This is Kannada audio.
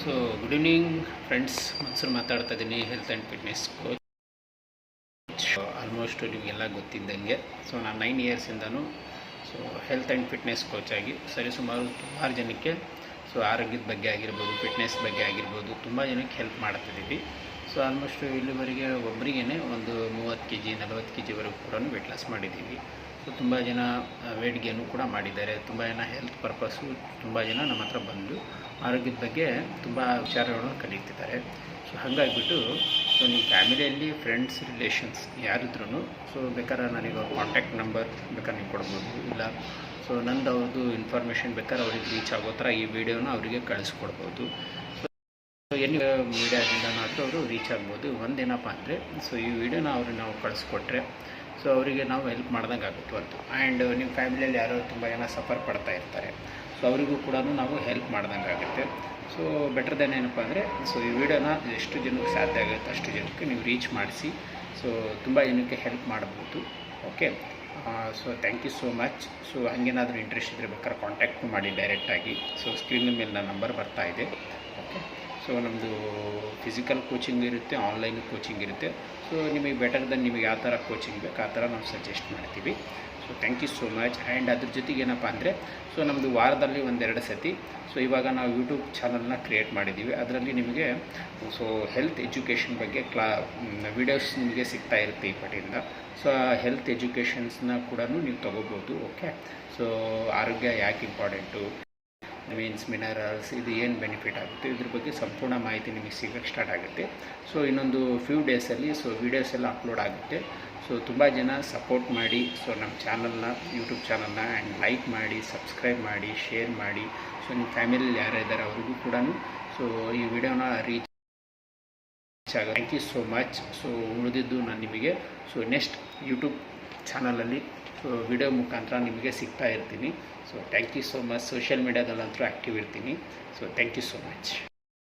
So good evening friends, Mansoor ಮಾತಾಡ್ತಾ ಇದ್ದೀನಿ, health and fitness coach. Almost ನಿಮಗೆಲ್ಲ ಗೊತ್ತಿದ್ದಂಗೆ ಸೊ ನಾನು 9 ಇಯರ್ಸಿಂದನೂ so health and fitness coach ಆಗಿ ಸುಮಾರು ಜನಕ್ಕೆ ಸೊ ಆರೋಗ್ಯದ ಬಗ್ಗೆ ಆಗಿರ್ಬೋದು, ಫಿಟ್ನೆಸ್ ಬಗ್ಗೆ ಆಗಿರ್ಬೋದು ತುಂಬ ಜನಕ್ಕೆ ಹೆಲ್ಪ್ ಮಾಡ್ತಿದ್ದೀವಿ. ಸೊ ಆಲ್ಮೋಸ್ಟ್ ಇಲ್ಲಿವರೆಗೆ ಒಬ್ಬರಿಗೇ ಒಂದು 30 kg 40 kgವರೆಗೂ ಕೂಡ ವೆಯ್ಟ್ ಲಾಸ್ ಮಾಡಿದ್ದೀವಿ. ಸೊ ತುಂಬ ಜನ ವೆಯ್ಟ್ ಗೇನು ಕೂಡ ಮಾಡಿದ್ದಾರೆ. ತುಂಬ ಜನ ಹೆಲ್ತ್ ಪರ್ಪಸ್ಸು ತುಂಬ ಜನ ನಮ್ಮ ಹತ್ರ ಬಂದು ಆರೋಗ್ಯದ ಬಗ್ಗೆ ತುಂಬ ವಿಚಾರಗಳನ್ನು ಕಲಿತಿದ್ದಾರೆ. ಸೊ ಹಾಗಾಗಿಬಿಟ್ಟು ಸೊ ನಿಮ್ಮ ಫ್ಯಾಮಿಲಿಯಲ್ಲಿ ಫ್ರೆಂಡ್ಸ್ ರಿಲೇಷನ್ಸ್ ಯಾರಿದ್ರೂ ಸೊ ಬೇಕಾದ್ರೆ ನನಗೆ ಅವ್ರ ಕಾಂಟ್ಯಾಕ್ಟ್ ನಂಬರ್ ಬೇಕಾದ್ರೆ ನೀವು ಕೊಡ್ಬೋದು, ಇಲ್ಲ ಸೊ ನಂದು ಅವ್ರದ್ದು ಇನ್ಫಾರ್ಮೇಷನ್ ಬೇಕಾದ್ರೆ ಅವ್ರಿಗೆ ರೀಚ್ ಆಗೋ ಥರ ಈ ವಿಡಿಯೋನ ಅವರಿಗೆ ಕಳಿಸ್ಕೊಡ್ಬೋದು. ಸೊ ಎಲ್ಲಿ ಮೀಡಿಯಾದಿಂದನಾದರೂ ಅವರು ರೀಚ್ ಆಗ್ಬೋದು. ಒಂದೇನಪ್ಪ ಅಂದರೆ ಸೊ ಈ ವಿಡಿಯೋನ ಅವ್ರಿಗೆ ನಾವು ಕಳಿಸ್ಕೊಟ್ರೆ ಸೊ ಅವರಿಗೆ ನಾವು ಹೆಲ್ಪ್ ಮಾಡ್ದಂಗೆ ಆಗುತ್ತೆ ಒಂದು. ಆ್ಯಂಡ್ ನಿಮ್ಮ ಫ್ಯಾಮಿಲಿಯಲ್ಲಿ ಯಾರೋ ತುಂಬ ಜನ ಸಫರ್ ಪಡ್ತಾ ಇರ್ತಾರೆ, ಸೊ ಅವರಿಗೂ ಕೂಡ ನಾವು ಹೆಲ್ಪ್ ಮಾಡ್ದಂಗೆ ಆಗುತ್ತೆ. ಸೊ ಬೆಟರ್ ದೆನ್ ಏನಪ್ಪ ಅಂದರೆ ಸೊ ಈ ವಿಡಿಯೋನ ಎಷ್ಟು ಜನಕ್ಕೆ ಸಾಧ್ಯ ಆಗುತ್ತೆ ಅಷ್ಟು ಜನಕ್ಕೆ ನೀವು ರೀಚ್ ಮಾಡಿಸಿ ಸೊ ತುಂಬ ಜನಕ್ಕೆ ಹೆಲ್ಪ್ ಮಾಡ್ಬೋದು. Okay, so thank you so much. So ಹಂಗೇನಾದರೂ ಇಂಟ್ರೆಸ್ಟ್ ಇದ್ದರೆ ಬೇಕಾದ್ರೆ ಕಾಂಟ್ಯಾಕ್ಟ್ ಮಾಡಿ ಡೈರೆಕ್ಟಾಗಿ. ಸೊ ಸ್ಕ್ರೀನ್ ಮೇಲೆ ನನ್ನ ನಂಬರ್ ಬರ್ತಾ ಇದೆ. ಓಕೆ, ಸೊ ನಮ್ಮದು ಫಿಸಿಕಲ್ ಕೋಚಿಂಗ್ ಇರುತ್ತೆ, ಆನ್ಲೈನ್ ಕೋಚಿಂಗ್ ಇರುತ್ತೆ. ಸೊ ನಿಮಗೆ ಬೆಟರ್ ದೆನ್ ನಿಮಗೆ ಯಾವ ಥರ ಕೋಚಿಂಗ್ ಬೇಕು ಆ ಥರ ನಾವು ಸಜೆಸ್ಟ್ ಮಾಡ್ತೀವಿ. So thank you so much. And ಅದ್ರ ಜೊತೆಗೆ ಏನಪ್ಪ ಅಂದರೆ ಸೊ ನಮ್ಮದು ವಾರದಲ್ಲಿ 1-2 ಸತಿ ಸೊ ಇವಾಗ ನಾವು ಯೂಟ್ಯೂಬ್ ಚಾನಲ್ನ ಕ್ರಿಯೇಟ್ ಮಾಡಿದ್ದೀವಿ. ಅದರಲ್ಲಿ ನಿಮಗೆ ಸೊ ಹೆಲ್ತ್ ಎಜುಕೇಷನ್ ಬಗ್ಗೆ ವೀಡಿಯೋಸ್ ನಿಮಗೆ ಸಿಗ್ತಾ ಇರುತ್ತೆ ಈ ಪಟ್ಟಿಯಿಂದ. ಸೊ ಆ ಹೆಲ್ತ್ ಎಜುಕೇಷನ್ಸ್ನ ಕೂಡ ನೀವು ತೊಗೋಬೋದು. ಓಕೆ, ಸೊ ಆರೋಗ್ಯ ಯಾಕೆ ಇಂಪಾರ್ಟೆಂಟು, ಮೀನ್ಸ್ ಮಿನರಲ್ಸ್, ಇದು ಏನು ಬೆನಿಫಿಟ್ ಆಗುತ್ತೆ ಇದ್ರ ಬಗ್ಗೆ ಸಂಪೂರ್ಣ ಮಾಹಿತಿ ನಿಮಗೆ ಸಿಗೋಕ್ಕೆ ಸ್ಟಾರ್ಟ್ ಆಗುತ್ತೆ. ಸೊ ಇನ್ನೊಂದು ಫ್ಯೂ ಡೇಸಲ್ಲಿ ಸೊ ವೀಡಿಯೋಸ್ ಎಲ್ಲ ಅಪ್ಲೋಡ್ ಆಗುತ್ತೆ. ಸೊ ತುಂಬ ಜನ ಸಪೋರ್ಟ್ ಮಾಡಿ ಸೊ ನಮ್ಮ ಚಾನಲ್ನ, ಯೂಟ್ಯೂಬ್ ಚಾನಲ್ನ ಆ್ಯಂಡ್ ಲೈಕ್ ಮಾಡಿ, ಸಬ್ಸ್ಕ್ರೈಬ್ ಮಾಡಿ, ಶೇರ್ ಮಾಡಿ. ಸೊ ನಿಮ್ಮ ಫ್ಯಾಮಿಲಿಯಲ್ಲಿ ಯಾರು ಇದ್ದಾರೆ ಅವ್ರಿಗೂ ಕೂಡ ಸೊ ಈ ವಿಡಿಯೋನ ರೀಚ್ ಆಗ. Thank you so much. So ಉಳಿದಿದ್ದು ನಾನು ನಿಮಗೆ ಸೊ ನೆಕ್ಸ್ಟ್ ಯೂಟ್ಯೂಬ್ ಚಾನಲಲ್ಲಿ ಸೊ ವಿಡಿಯೋ ಮುಖಾಂತರ ನಿಮಗೆ ಸಿಗ್ತಾ ಇರ್ತೀನಿ. So thank you so much. Social ಮೀಡಿಯಾದಲ್ಲಂತೂ ಆ್ಯಕ್ಟಿವ್ ಇರ್ತೀನಿ. So thank you so much.